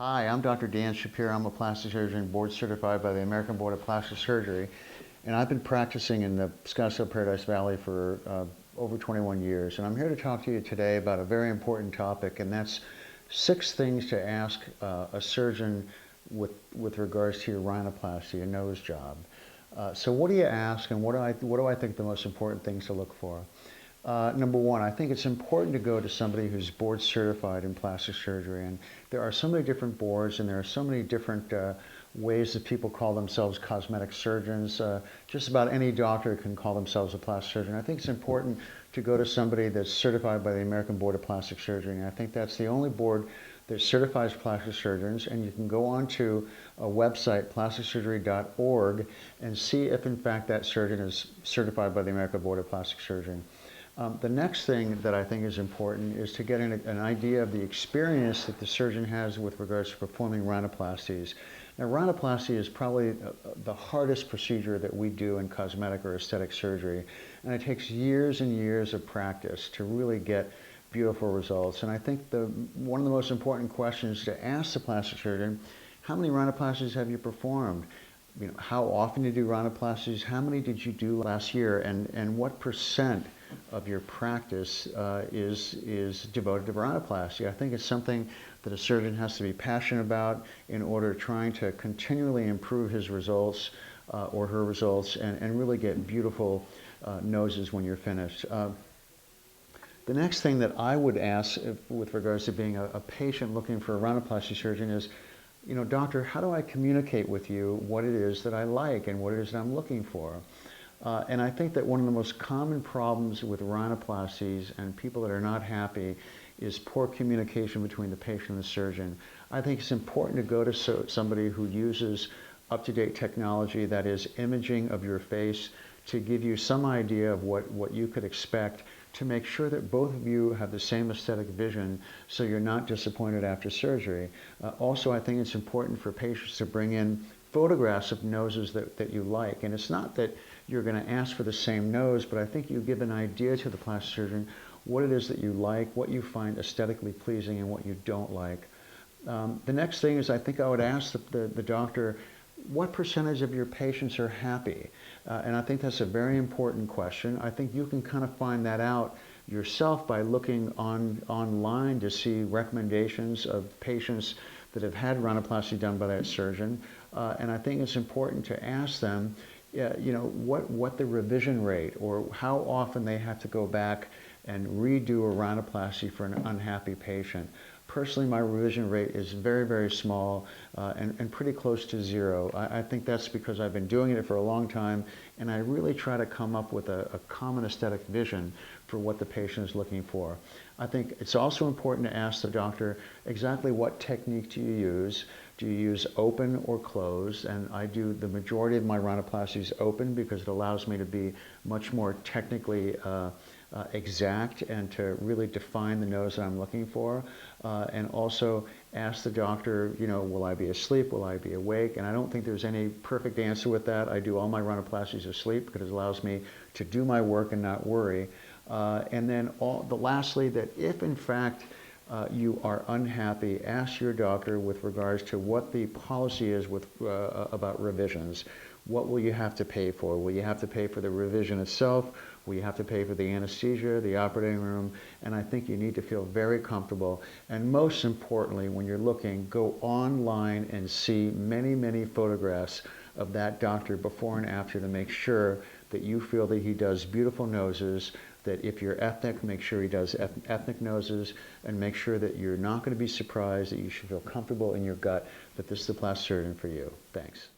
Hi, I'm Dr. Dan Shapiro. I'm a plastic surgeon board certified by the American Board of Plastic Surgery, and I've been practicing in the Scottsdale Paradise Valley for over 21 years. And I'm here to talk to you today about a very important topic, and that's 6 things to ask a surgeon with regards to your rhinoplasty, a nose job. So what do you ask, and what do I think the most important things to look for? Number one, I think it's important to go to somebody who's board certified in plastic surgery. And there are so many different boards, and there are so many different ways that people call themselves cosmetic surgeons. Just about any doctor can call themselves a plastic surgeon. I think it's important to go to somebody that's certified by the American Board of Plastic Surgery. And I think that's the only board that certifies plastic surgeons. And you can go on to a website, plasticsurgery.org, and see if in fact that surgeon is certified by the American Board of Plastic Surgery. The next thing that I think is important is to get an idea of the experience that the surgeon has with regards to performing rhinoplasties. Now, rhinoplasty is probably the hardest procedure that we do in cosmetic or aesthetic surgery, and it takes years and years of practice to really get beautiful results. And I think one of the most important questions to ask the plastic surgeon: how many rhinoplasties have you performed? How often do you do rhinoplasties? How many did you do last year? And what percent of your practice is devoted to rhinoplasty? I think it's something that a surgeon has to be passionate about in order trying to continually improve his results or her results and really get beautiful noses when you're finished. The next thing that I would ask with regards to being a patient looking for a rhinoplasty surgeon is, doctor, how do I communicate with you what it is that I like and what it is that I'm looking for? And I think that one of the most common problems with rhinoplasties and people that are not happy is poor communication between the patient and the surgeon. I think it's important to go to somebody who uses up-to-date technology, that is imaging of your face, to give you some idea of what you could expect, to make sure that both of you have the same aesthetic vision so you're not disappointed after surgery. Also, I think it's important for patients to bring in photographs of noses that you like. And it's not that you're going to ask for the same nose, but I think you give an idea to the plastic surgeon what it is that you like, what you find aesthetically pleasing, and what you don't like. The next thing is, I think I would ask the doctor, what percentage of your patients are happy? And I think that's a very important question. I think you can kind of find that out yourself by looking online to see recommendations of patients that have had rhinoplasty done by that surgeon. And I think it's important to ask them, what the revision rate, or how often they have to go back and redo a rhinoplasty for an unhappy patient. Personally, my revision rate is very, very small and pretty close to 0. I think that's because I've been doing it for a long time, and I really try to come up with a common aesthetic vision for what the patient is looking for. I think it's also important to ask the doctor exactly what technique do you use. Do you use open or closed? And I do the majority of my rhinoplasties open because it allows me to be much more technically exact and to really define the nose that I'm looking for. And also ask the doctor, will I be asleep? Will I be awake? And I don't think there's any perfect answer with that. I do all my rhinoplasties asleep because it allows me to do my work and not worry. And then lastly, that if in fact you are unhappy, ask your doctor with regards to what the policy is about revisions. What will you have to pay for? Will you have to pay for the revision itself? Will you have to pay for the anesthesia, the operating room? And I think you need to feel very comfortable. And most importantly, when you're looking, go online and see many, many photographs of that doctor before and after to make sure that you feel that he does beautiful noses, that if you're ethnic, make sure he does ethnic noses, and make sure that you're not going to be surprised, that you should feel comfortable in your gut that this is the plastic surgeon for you. Thanks.